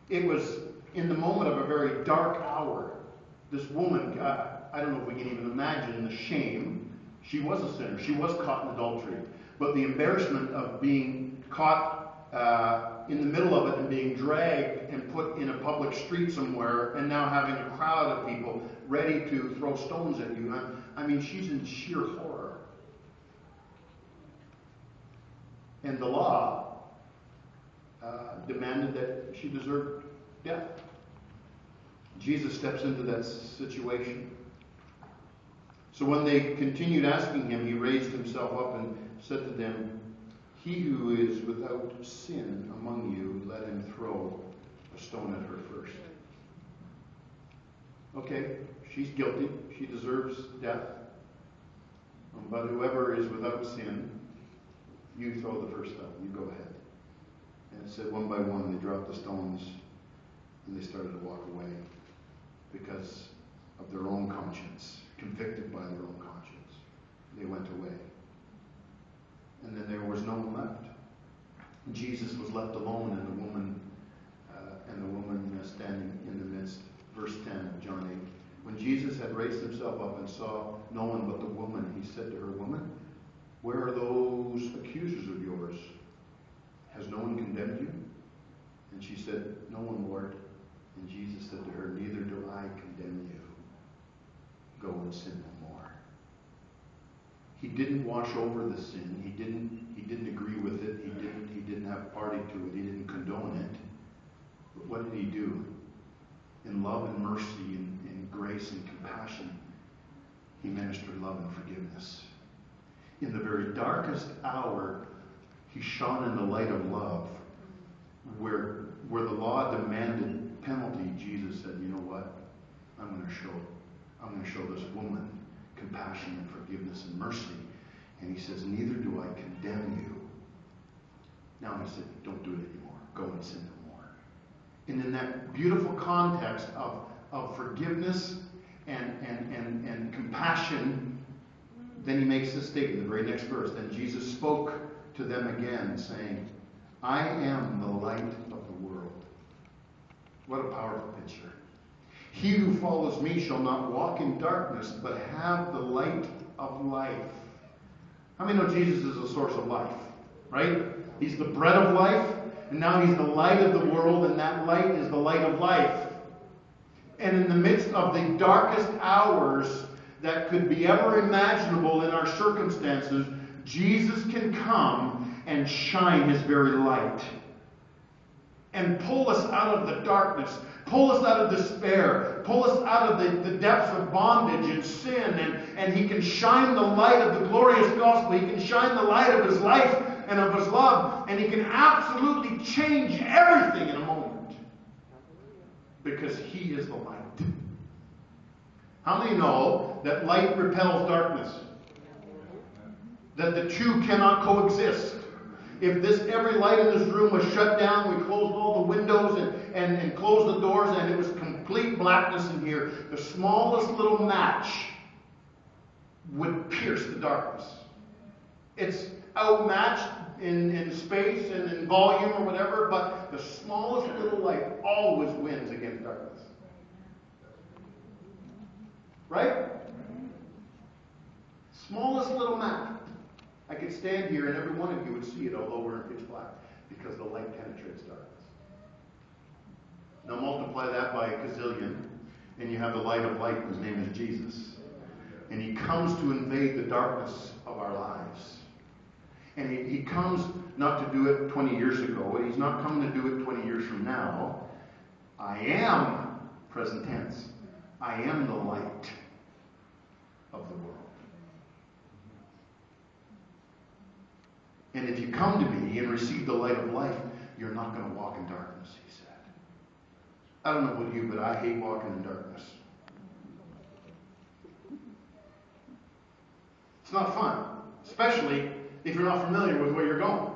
It was in the moment of a very dark hour. This woman, I don't know if we can even imagine the shame. She was a sinner. She was caught in adultery. But the embarrassment of being caught in the middle of it and being dragged and put in a public street somewhere and now having a crowd of people ready to throw stones at you. I mean, she's in sheer horror. And the law demanded that she deserved death. Jesus steps into that situation. So when they continued asking him, he raised himself up and said to them, "He who is without sin among you, let him throw a stone at her first." Okay, she's guilty. She deserves death. But whoever is without sin, you throw the first stone. You go ahead. And it said one by one they dropped the stones and they started to walk away because of their own conscience, convicted by their own conscience. They went away. And then there was no one left. Jesus was left alone, and the woman standing in the midst. Verse 10 of John 8. When Jesus had raised himself up and saw no one but the woman, he said to her, "Woman, where are those accusers of yours? Has no one condemned you?" And she said, "No one, Lord." And Jesus said to her, "Neither do I condemn you. Go and sin no more." He didn't wash over the sin. He didn't agree with it. He didn't have a party to it. He didn't condone it. But what did he do? In love and mercy and grace and compassion, he ministered love and forgiveness. In the very darkest hour, he shone in the light of love. Where the law demanded penalty, Jesus said, "You know what? I'm going to show this woman compassion and forgiveness and mercy." And he says, "Neither do I condemn you." Now he said, "Don't do it anymore. Go and sin no more." And in that beautiful context of forgiveness and compassion, then he makes this statement, the very next verse. Then Jesus spoke to them again, saying, "I am the light of the world." What a powerful picture. "He who follows me shall not walk in darkness, but have the light of life." How many know Jesus is the source of life? Right? He's the bread of life, and now he's the light of the world, and that light is the light of life. And in the midst of the darkest hours that could be ever imaginable in our circumstances, Jesus can come and shine his very light and pull us out of the darkness, pull us out of despair, pull us out of the depths of bondage and sin, and he can shine the light of the glorious gospel. He can shine the light of his life and of his love, and he can absolutely change everything in a moment because he is the light. How many know that light repels darkness? That the two cannot coexist. If every light in this room was shut down, we closed all the windows and closed the doors, and it was complete blackness in here, the smallest little match would pierce the darkness. It's outmatched in space and in volume or whatever, but the smallest little light always wins against darkness. Right? Smallest little match. I could stand here and every one of you would see it, although we're in pitch black, because the light penetrates darkness. Now multiply that by a gazillion, and you have the light of light, whose name is Jesus. And he comes to invade the darkness of our lives. And he comes not to do it 20 years ago, and he's not coming to do it 20 years from now. I am, present tense, I am the light of the world. And if you come to me and receive the light of life, you're not going to walk in darkness, he said. I don't know about you, but I hate walking in darkness. It's not fun, especially if you're not familiar with where you're going.